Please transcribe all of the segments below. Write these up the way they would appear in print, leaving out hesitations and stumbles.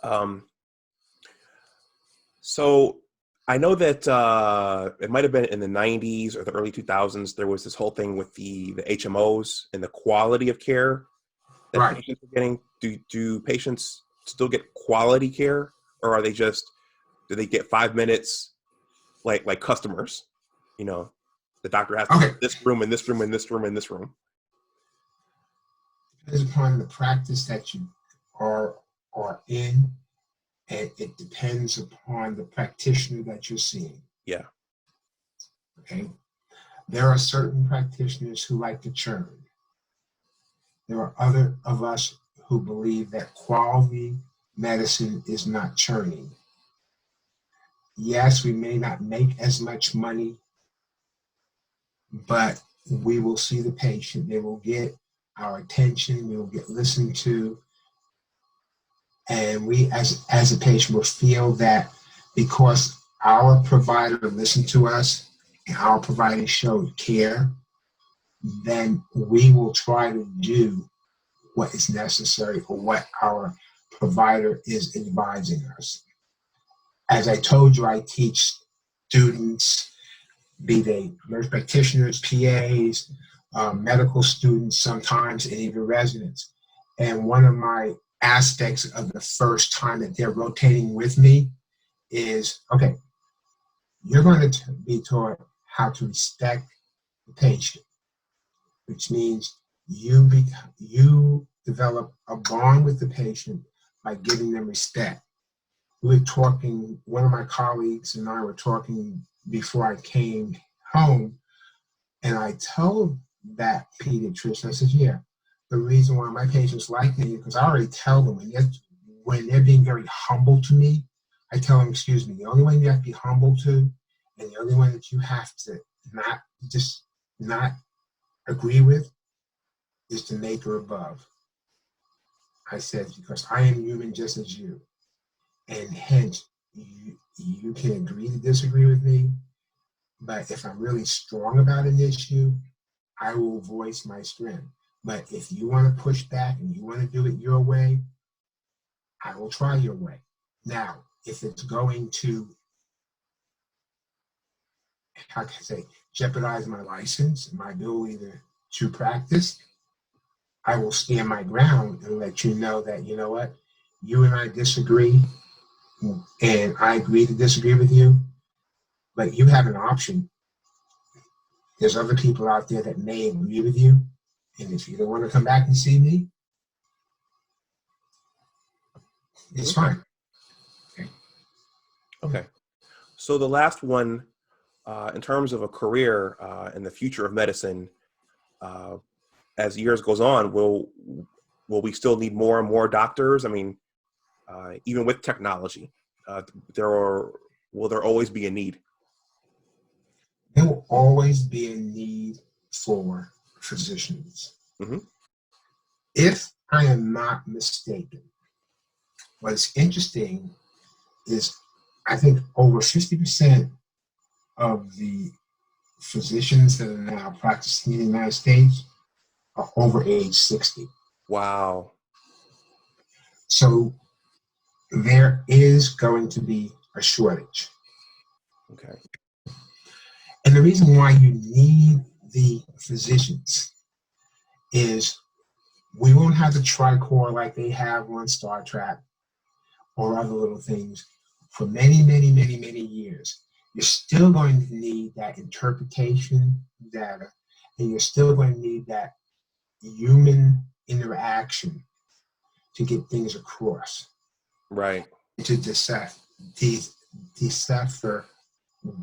Um, so I know that it might have been in the 90s or the early 2000s. There was this whole thing with the HMOs and the quality of care that Right. patients are getting. Do patients still get quality care, or are they just do they get 5 minutes like customers? You know, the doctor has to go Okay. to this room and this room and this room and this room. Depends upon the practice that you are are in, and it depends upon the practitioner that you're seeing. Yeah. Okay. There are certain practitioners who like to churn. There are other of us who believe that quality medicine is not churning. Yes, we may not make as much money, but we will see the patient. They will get our attention. We will get listened to. And we, as a patient, will feel that because our provider listened to us and our provider showed care, then we will try to do what is necessary or what our provider is advising us. As I told you, I teach students, be they nurse practitioners, PAs, medical students sometimes, and even residents. And one of my aspects of the first time that they're rotating with me is, okay, you're going to be taught how to respect the patient, which means you develop a bond with the patient by giving them respect. We were talking, one of my colleagues and I were talking before I came home, and I told that pediatrician, I said, yeah, the reason why my patients like me, because I already tell them when they're being very humble to me, I tell them, excuse me, the only one you have to be humble to, and the only one that you have to not agree with is the maker above. I said, because I am human just as you. And hence, you can agree to disagree with me, but if I'm really strong about an issue, I will voice my strength. But if you want to push back and you want to do it your way, I will try your way. Now, if it's going to, how can I say, jeopardize my license and my ability to practice, I will stand my ground and let you know that, you know what, you and I disagree, and I agree to disagree with you, but you have an option. There's other people out there that may agree with you, and if you don't want to come back and see me, it's Okay. fine. Okay. Okay. So the last one, in terms of a career in the future of medicine, uh, as years goes on, will we still need more and more doctors? I mean, even with technology, will there always be a need? There will always be a need for physicians. Mm-hmm. If I am not mistaken, what's interesting is I think over 50% of the physicians that are now practicing in the United States are over age 60. Wow. So there is going to be a shortage. Okay. And the reason why you need the physicians is we won't have the tricor like they have on Star Trek or other little things for many, many, many, many years. You're still going to need that interpretation data, and you're still going to need that human interaction to get things across, Right. to decipher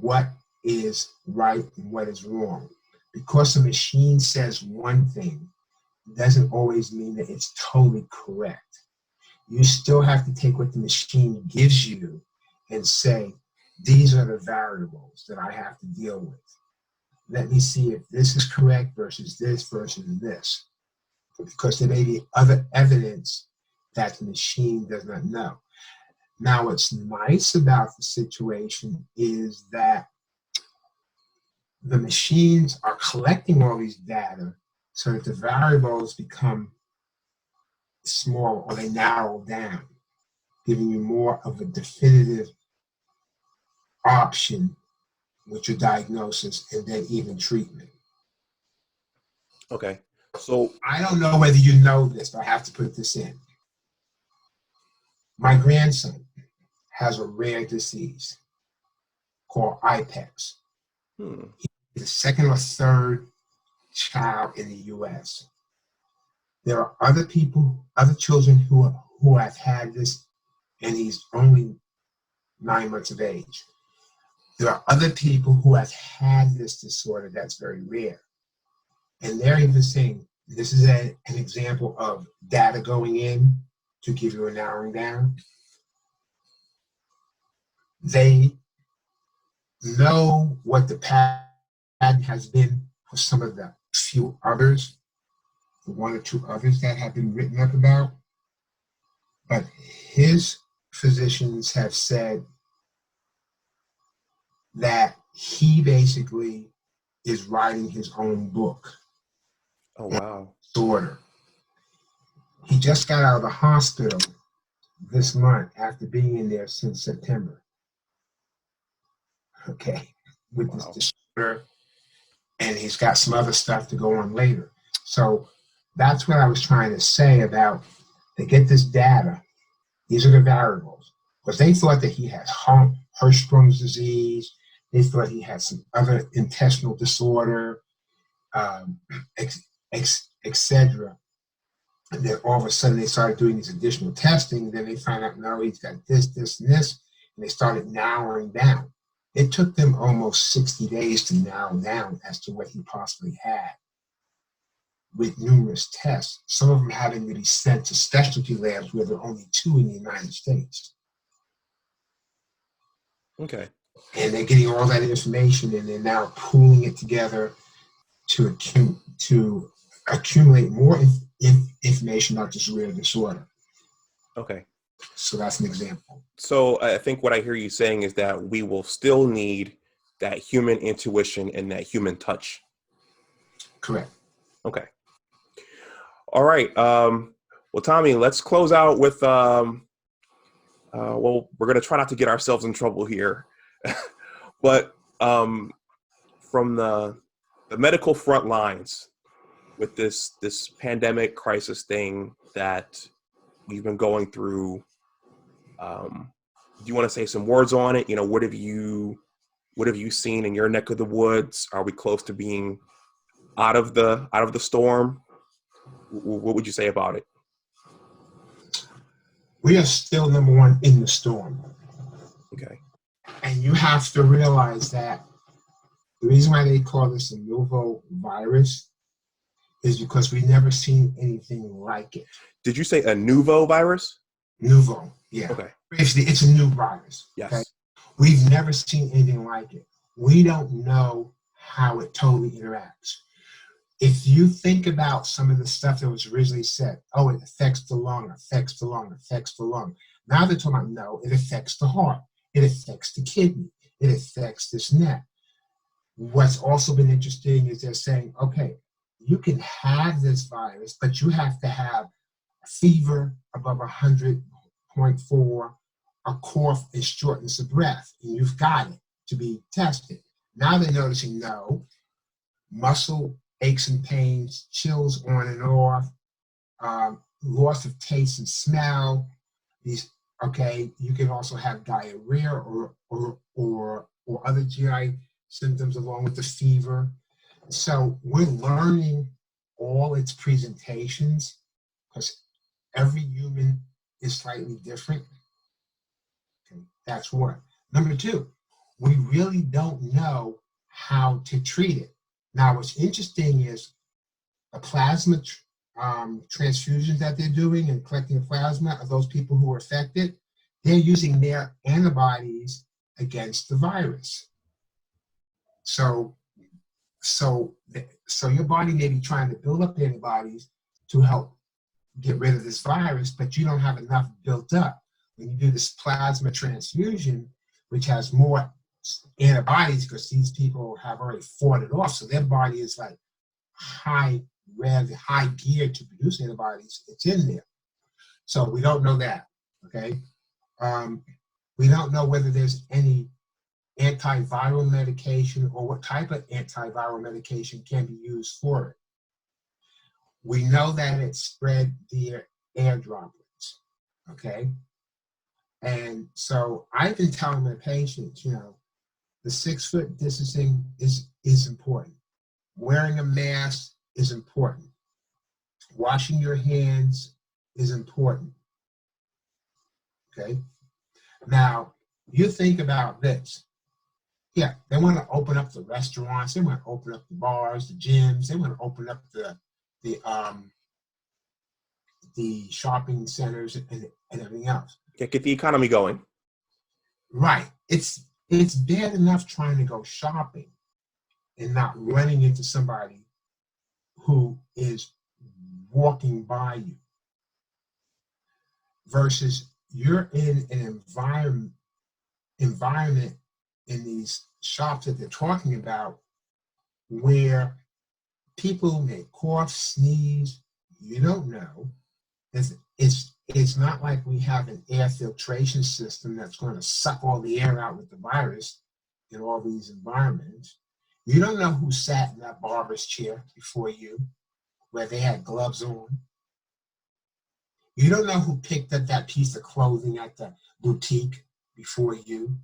what is right and what is wrong. Because the machine says one thing doesn't always mean that it's totally correct. You still have to take what the machine gives you and say, these are the variables that I have to deal with. Let me see if this is correct versus this versus this. Because there may be other evidence that the machine does not know. Now, what's nice about the situation is that the machines are collecting all these data so that the variables become small or they narrow down. giving you more of a definitive option with your diagnosis and then even treatment. Okay. So I don't know whether you know this, but I have to put this in. My grandson has a rare disease called IPEX. He's the second or third child in the U.S. There are other people, other children who have had this, and he's only 9 months of age. There are other people who have had this disorder that's very rare. And they're even saying, this is an example of data going in to give you a narrowing down. They know what the pattern has been for some of the few others, the one or two others that have been written up about. But his physicians have said that he basically is writing his own book. oh wow. Disorder. He just got out of the hospital this month after being in there since September. Okay, with this disorder, and he's got some other stuff to go on later. So that's what I was trying to say about, they get this data, these are the variables, because they thought that he had Hirschsprung's disease, they thought he had some other intestinal disorder, etc. And then all of a sudden they started doing these additional testing, and then they found out, no, he's got this, this, and this, and they started narrowing down. It took them almost 60 days to narrow down as to what he possibly had, with numerous tests, some of them having to be sent to specialty labs where there are only 2 in the United States. Okay. And they're getting all that information, and they're now pooling it together to accumulate more information, not just rare disorder. Okay. So that's an example. So I think what I hear you saying is that we will still need that human intuition and that human touch. Correct. Okay. All right. Well, Tommy, let's close out with, well, we're going to try not to get ourselves in trouble here, but from the medical front lines with this pandemic crisis thing that we've been going through, do you want to say some words on it? You know, what have you seen in your neck of the woods? Are we close to being out of the storm? What would you say about it? We are still number one in the storm. Okay. And you have to realize that the reason why they call this a novel virus is because we've never seen anything like it. Did you say a nouveau virus? Nouveau, yeah. Okay. Basically, it's a new virus. Yes. Okay? We've never seen anything like it. We don't know how it totally interacts. If you think about some of the stuff that was originally said, oh, it affects the lung, affects the lung, affects the lung. Now they're talking about, no, it affects the heart, it affects the kidney, it affects this and that. What's also been interesting is they're saying, okay, you can have this virus, but you have to have a fever above 100.4, a cough and shortness of breath, and you've got it to be tested. Now they're noticing, no, muscle aches and pains, chills on and off, loss of taste and smell. These, okay, you can also have diarrhea or other GI symptoms along with the fever. So we're learning all its presentations because every human is slightly different. Okay, that's one. Number two, we really don't know how to treat it. Now, what's interesting is the plasma transfusions that they're doing and collecting the plasma of those people who are affected, they're using their antibodies against the virus. So your body may be trying to build up antibodies to help get rid of this virus, but you don't have enough built up. When you do this plasma transfusion, which has more antibodies because these people have already fought it off, so their body is like high gear to produce antibodies. It's in there. So we don't know that, okay? We don't know whether there's any antiviral medication or what type of antiviral medication can be used for it. We know that it's spread via air droplets, okay? And so I've been telling my patients, the 6-foot distancing is important. Wearing a mask is important. Washing your hands is important, okay? Now, you think about this. Yeah, they want to open up the restaurants. They want to open up the bars, the gyms. They want to open up the shopping centers and everything else. Get the economy going. Right. It's bad enough trying to go shopping and not running into somebody who is walking by you versus you're in an environment in these shops that they're talking about where people may cough, sneeze, you don't know. It's not like we have an air filtration system that's going to suck all the air out with the virus in all these environments. You don't know who sat in that barber's chair before you, where they had gloves on. You don't know who picked up that piece of clothing at the boutique before you,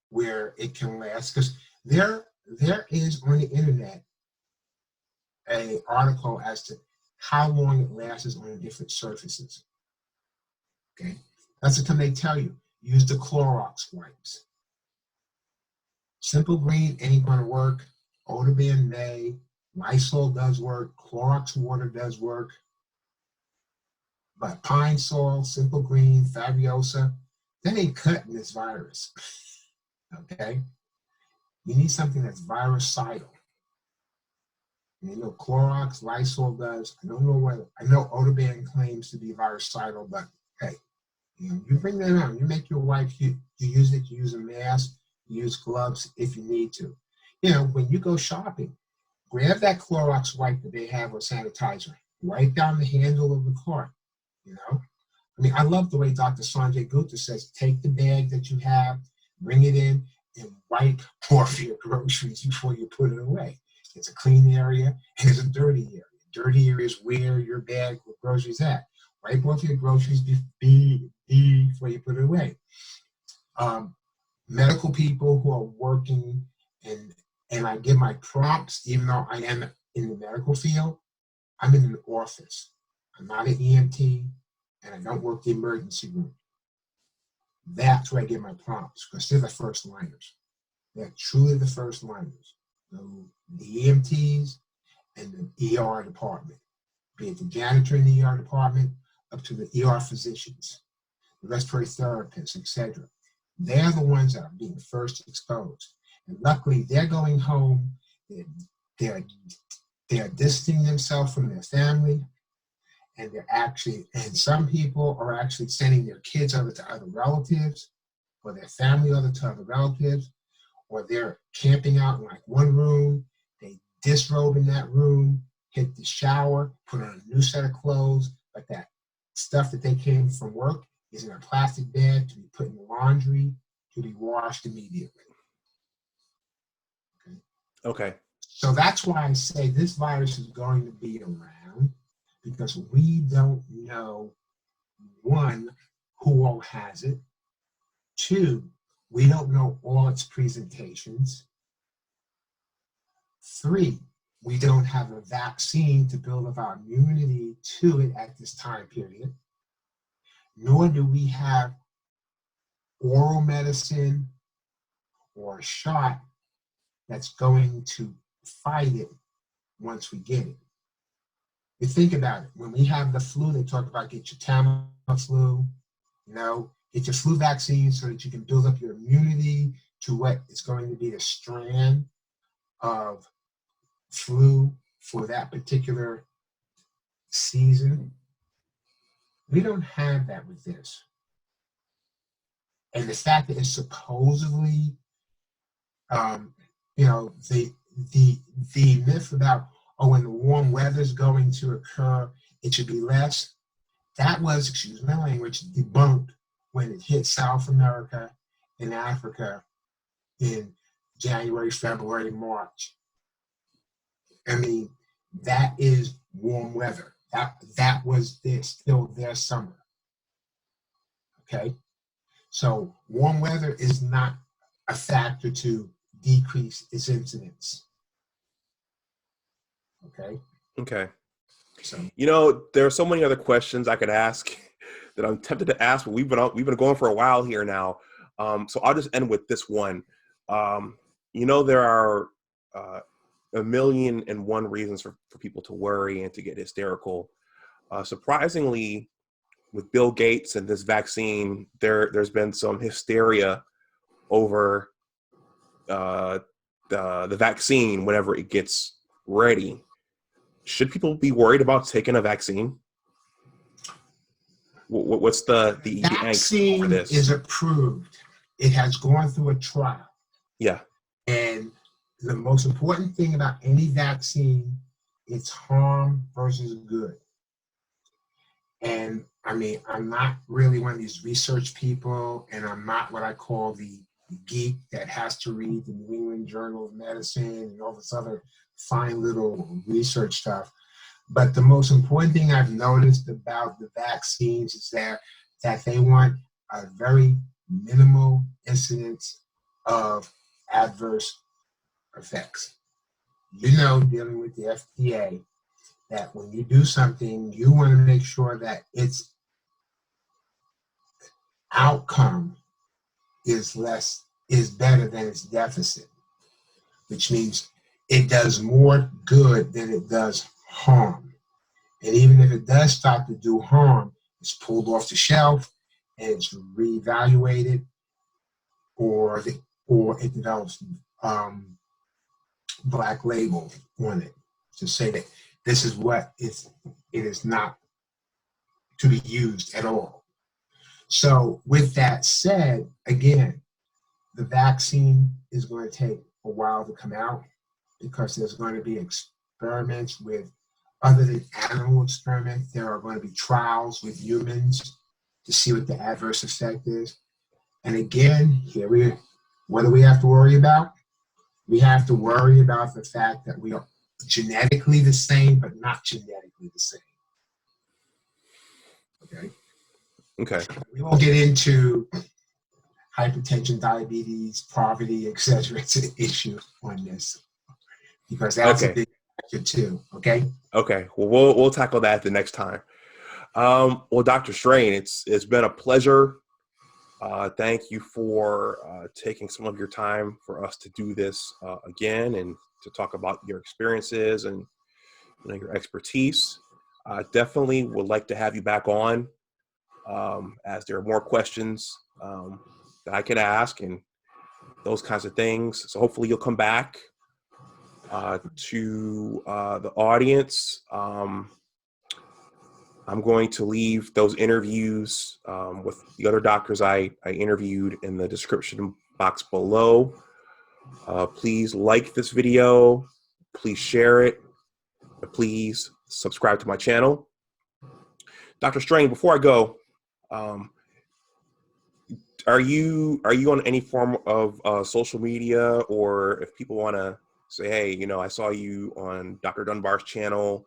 where it can last. Because there is on the internet an article as to how long it lasts on different surfaces. Okay, that's the time they tell you, use the Clorox wipes. Simple Green ain't going to work. Odabin may. Lysol does work. Clorox water does work. But Pine Sol, Simple Green, Fabiosa, that ain't cutting this virus. Okay? You need something that's virucidal. And Clorox, Lysol does. I don't know whether, I know Odabin claims to be virucidal, but hey, you bring that on. You make your wife, you use it, you use a mask, you use gloves if you need to. When you go shopping, grab that Clorox wipe that they have or sanitizer. Wipe down the handle of the cart, I love the way Dr. Sanjay Gupta says, take the bag that you have, bring it in, and wipe off your groceries before you put it away. It's a clean area and it's a dirty area. Dirty area is where your bag with groceries at. Wipe off your groceries before you put it away. Medical people who are working, and I give my prompts, even though I am in the medical field, I'm in an office. I'm not an EMT, and I don't work the emergency room. That's where I give my prompts, because they're the first liners. They're truly the first liners. The EMTs and the ER department, be it the janitor in the ER department, up to the ER physicians, the respiratory therapists, etc. They're the ones that are being first exposed. And luckily, they're going home, they're distancing themselves from their family, and and some people are actually sending their kids over to other relatives, or their family over to other relatives, or they're camping out in like one room, they disrobe in that room, hit the shower, put on a new set of clothes, but that stuff that they came from work is in a plastic bag to be put in the laundry, to be washed immediately. Okay. So that's why I say this virus is going to be around, because we don't know, one, who all has it. Two, we don't know all its presentations. Three, we don't have a vaccine to build up our immunity to it at this time period. Nor do we have oral medicine or a shot that's going to fight it once we get it. You think about it. When we have the flu, they talk about get your Tamiflu, get your flu vaccine so that you can build up your immunity to what is going to be a strand of flu for that particular season. We don't have that with this. And the fact that it's supposedly, the myth about, when the warm weather is going to occur, it should be less. That was, excuse my language, debunked when it hit South America and Africa in January, February, March. I mean, that is warm weather. That was still their summer. Okay? So warm weather is not a factor to decrease its incidence. Okay? Okay. So, There are so many other questions I could ask that I'm tempted to ask, but we've been going for a while here now. So I'll just end with this one. There are a million and one reasons for people to worry and to get hysterical. Surprisingly, with Bill Gates and this vaccine, there's been some hysteria over the vaccine whenever it gets ready. Should people be worried about taking a vaccine? What's the angst for this? Vaccine is approved. It has gone through a trial. Yeah. And the most important thing about any vaccine, it's harm versus good. And I mean, I'm not really one of these research people, and I'm not what I call the geek that has to read the New England Journal of Medicine and all this other fine little research stuff. But the most important thing I've noticed about the vaccines is that they want a very minimal incidence of adverse effects. Dealing with the FDA, that when you do something, you want to make sure that its outcome is better than its deficit, which means it does more good than it does harm. And even if it does start to do harm, it's pulled off the shelf and it's reevaluated, or it develops black label on it to say that this is what it is not to be used at all. So with that said, again, the vaccine is going to take a while to come out because there's going to be experiments with, other than animal experiments, there are going to be trials with humans to see what the adverse effect is. And again, what do we have to worry about? We have to worry about the fact that we are genetically the same, but not genetically the same. Okay. We won't get into hypertension, diabetes, poverty, etc. It's an issue on this because that's a big factor too. Okay. Okay. Well, we'll tackle that the next time. Well, Dr. Strain, it's been a pleasure. Thank you for taking some of your time for us to do this again and to talk about your experiences and your expertise. Definitely would like to have you back on as there are more questions that I can ask and those kinds of things. So hopefully you'll come back. To the audience, I'm going to leave those interviews with the other doctors I interviewed in the description box below. Please like this video. Please share it. Please subscribe to my channel. Dr. Strain, before I go, are you on any form of social media, or if people want to say, hey, I saw you on Dr. Dunbar's channel,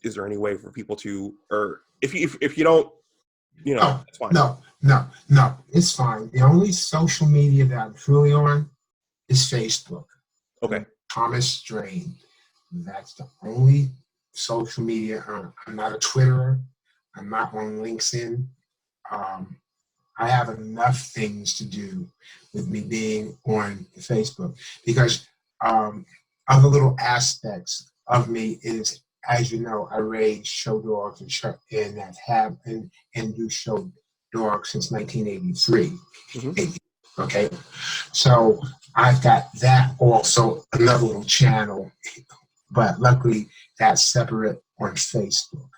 is there any way for people to, or if you don't, it's fine. No, it's fine. The only social media that I'm truly on is Facebook. Okay. Thomas Strain. That's the only social media. I'm not a Twitterer. I'm not on LinkedIn. I have enough things to do with me being on Facebook because other little aspects of me is, as you know, I raise show dogs and do show dogs since 1983. Mm-hmm. Okay, so I've got that also, another little channel, but luckily that's separate on Facebook.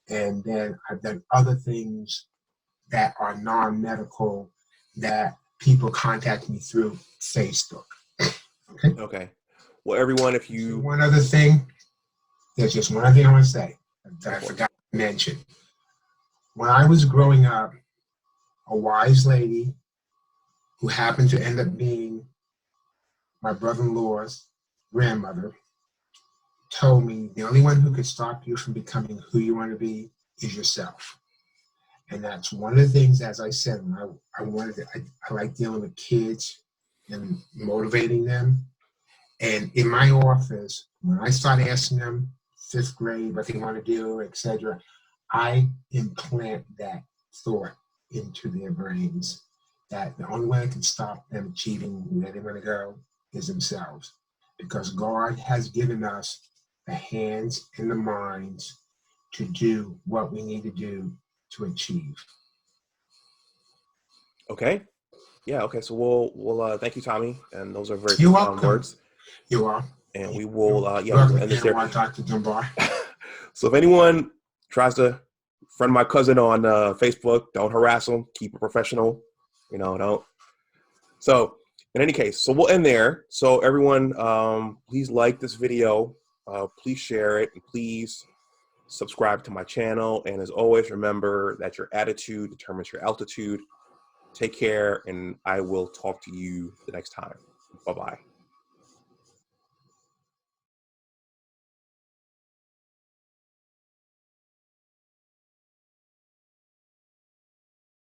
And then I've done other things that are non-medical that people contact me through Facebook. Okay. Okay. Well, everyone, if you... One other thing, there's just one other thing I want to say that I forgot to mention. when I was growing up, a wise lady who happened to end up being my brother-in-law's grandmother told me the only one who could stop you from becoming who you want to be is yourself. And that's one of the things, as I said, when I like dealing with kids and motivating them. And in my office, when I start asking them fifth grade what they want to do, etc., I implant that thought into their brains that the only way I can stop them achieving where they want to go is themselves. Because God has given us the hands and the minds to do what we need to do to achieve. Okay. Yeah. Okay. So we'll thank you, Tommy, and those are very You're profound welcome. words. You are. And we You're will welcome we'll end this there. Dr. Dunbar. So if anyone tries to friend my cousin on Facebook, don't harass him. Keep it professional. Don't. So in any case, so we'll end there. So everyone, please like this video. Please share it, and please subscribe to my channel. And as always, remember that your attitude determines your altitude. Take care, and I will talk to you the next time. Bye-bye.